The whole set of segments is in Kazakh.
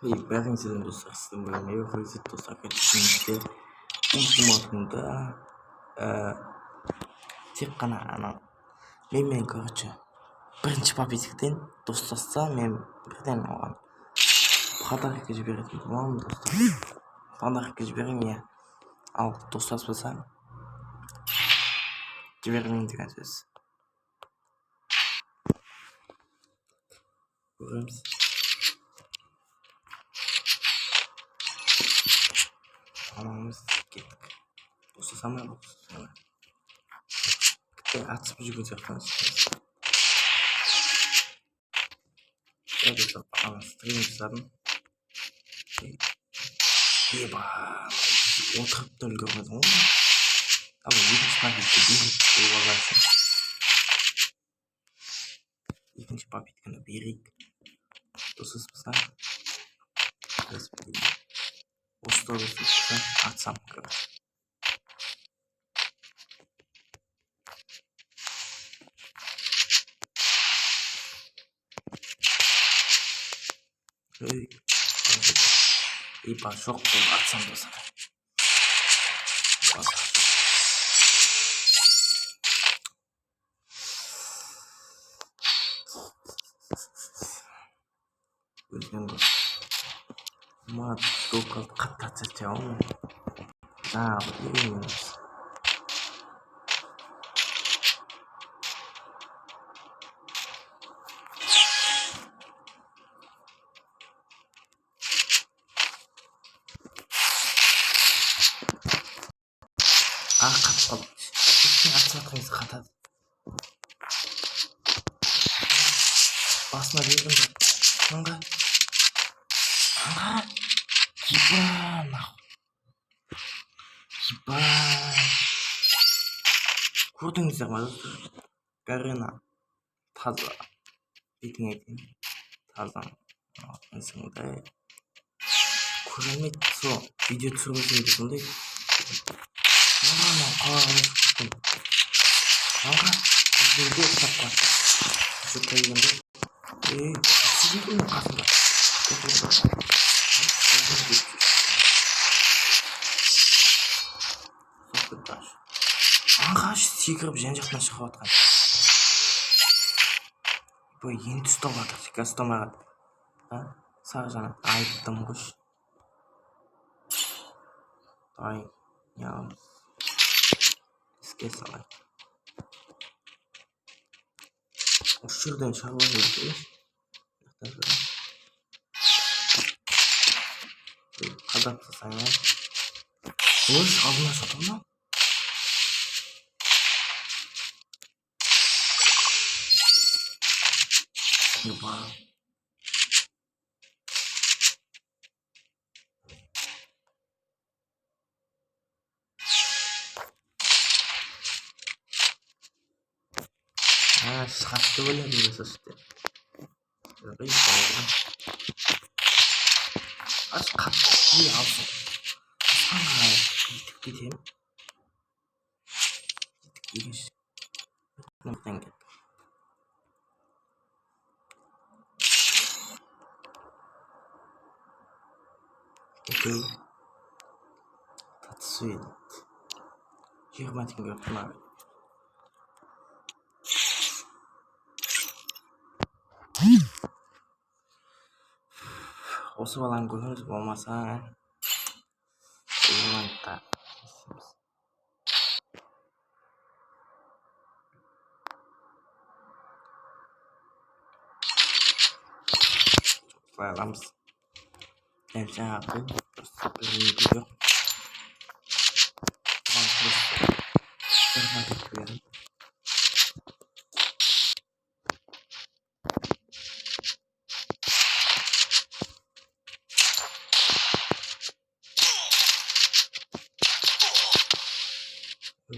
Байгагийн сэрийн тусгасан байна. Еврозит тусах гэж хэлдэг. Улматында тек қана мен короче бірінші победиктен достасса мен бірден оған подарок гэж беретін боламын достар. Подарок гэж беремін, иә. Ал достаспаса жібермеймін деген сөз. Көреміз. Анамыз кеттік. Достаса ма, достаса ма. Атысып жүрген сияқтаныз. Ана стрим жасадым. Еба, отырып та үлгермедім ғой. Ал екінші победті берейік деп ойлайсың. Екінші победканы берейік. Достаспаса, осы достаспаса атсам, короче. Еба, жоқ болып атсам достар. Өзгенгі мат столько қатты атсатауым. Үйренеміз. Қатып қалды. Ешкен атсатқыңыз қатады. Басына бердім бе? Қанға? Еба, еба. Көрдіңіздер ма достар? Гарена таза. Бетің айтайын. Таза. Инсыңда. Көрмейді сол. Видео түсірмесін де сондай. Қанға? Біздерде ұстап қашты. Сөп қайгенде. Сіздің қасында. Аңғаш секіріп жан жақтан шығып атқан. Бұл енді ұстап атыр. Қазір ұстамаған. Сағы жана айттым қош. Дай, яғымыз. Іске салай. Осы жерден шығып атыр. Қадап жасаңа. Өш, алдына шатыр ма? Еба. Шатты бөлем дейсіз өшті. Аш қатты ей алсын. Қанға етіп кетем. Етіп егеш. Нұрттан кет. Окей. Татсы едет. 20 теңге құнар. Осы баланы көріңіз болмаса, ойнаңда. Байламыз. Әмші ақы, бір үйді жоқ.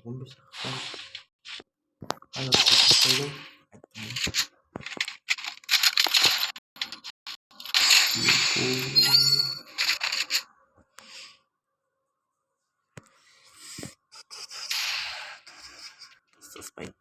Olmuş. Anlatayım. Suspect.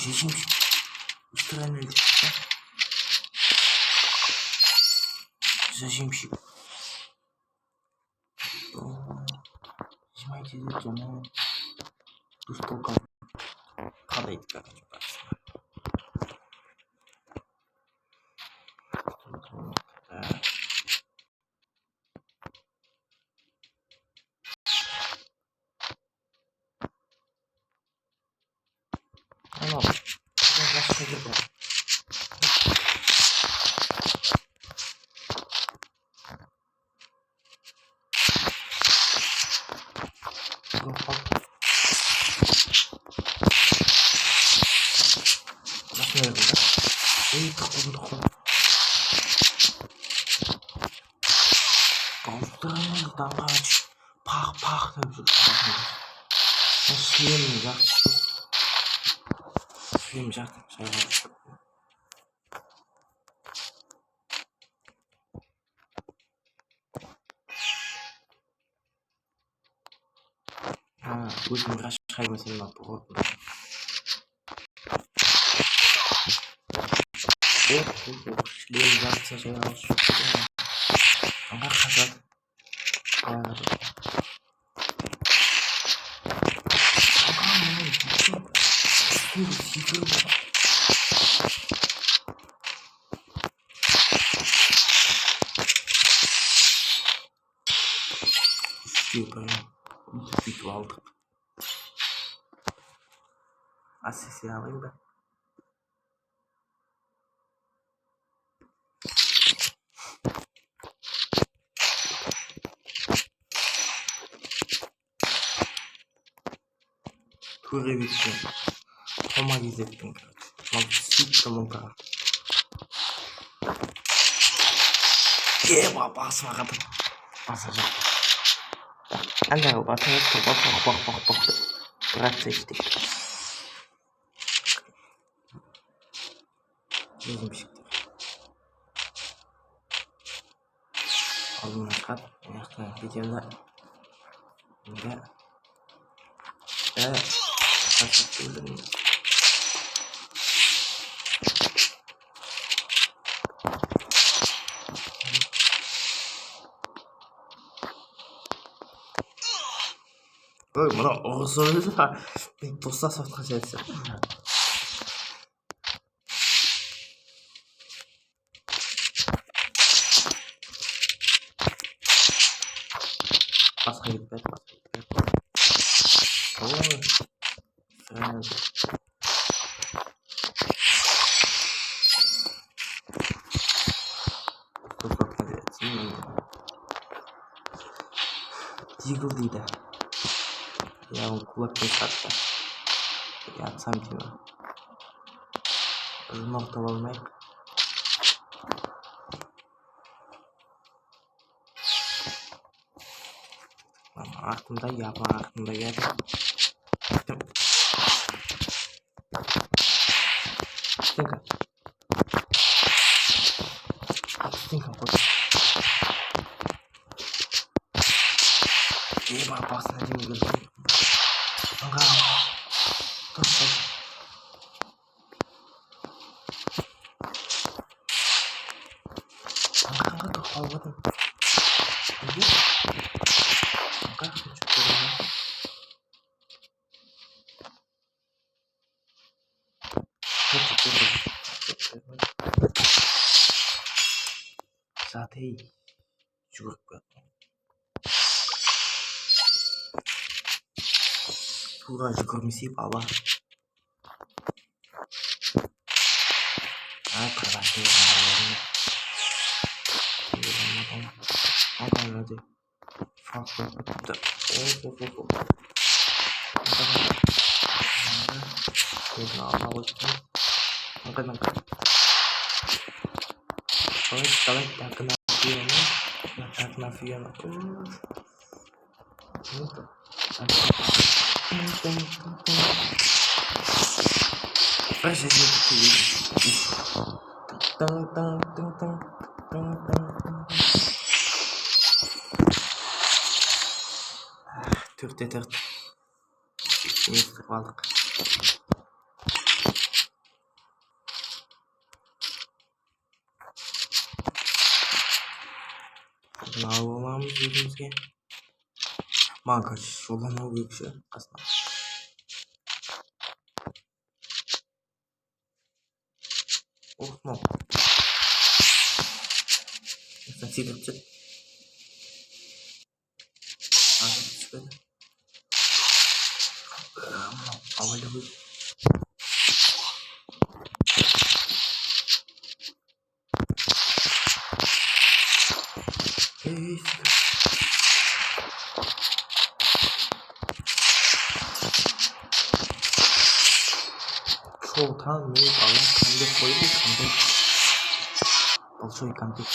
Жемшік. Устроен өлді. Зажимщик. Нажимайте здесь, она ту столка падает, короче, ну, эй, какой доход. Толстый, давай, пах, там же. Шлем, да. Шлем, да, будем расшаривать на порог. Шлем, да, сожалел, что она хотят. Ütüp aldık. Asisi alayım ben. Turi bitti. Toma izlettim. Siktim o kadar. Basmadım. Basacağım. Anne bak. Bırak seçtik. Gözüm çıktı. Aldım kat. Yakın videomda. Evet. Kaçak gördüm. Ой, бана орысыз ба? Достас отқан жерсі. Басқа кетпеді. Ой, сразу. Дигл дейді. Я он кулакпен сатты. Я атсам деймін. Жұмақ таба алмайық. Артында япа, артында еді. Стенка. Стенка қой. Еба, басына деймін келді. Аңға. Тастал. Аңға тоқпал бұдым. Неге? Аңға күншіп көріңі. Затей жүгіріп көрді. Тура жүгірмесе бала. Қырғашы өңірі. Ағалады. Фақыр өтті. Көзін алма өтті. Аңғадан Давай так на фиона. Так на фиона. Төртте төрт. Алдық. Bakın alamamız yüzümüzge. Manka şolama büyük şey. Aslında. Oh no. Sen sigara çek. Ağzı çıkıyor. Havalı bu. Hey. Çoğutan mı? Allah kandı koydu kandı. Большой контент.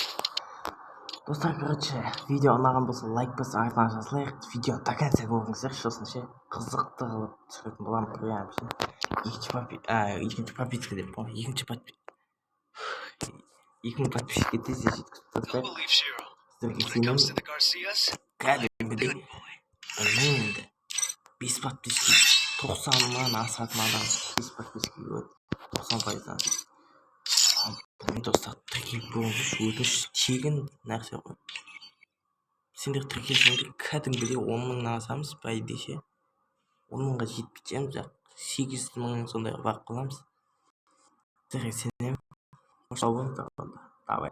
Достар, короче, видео ұнаған болса лайк басып артынан жазылайық. Видео до конца көріңіздер, сосын ше қызықты қылып түсіретін боламын. Екінші подписка деп қой. Екі мың подписчикке тез жеткізіп тастайық. Сіздерге сенемін. Кәдімгідей білмеймін енді. 5 подписка 90-нан асатын адам 5 подпискаға өтті. 90%-дан. Достар, тіркеліп болыңыз, өтініш тегін нәрсе ғой. Сендер тіркелсеңдер кәдімгідей 10 мыңнан асамыз, бай десе 10 мыңға жетіп кетеміз, 8 мың сондай бағып қаламыз. Сіздерге сенемін. Қош сау болыңыздар. Давай.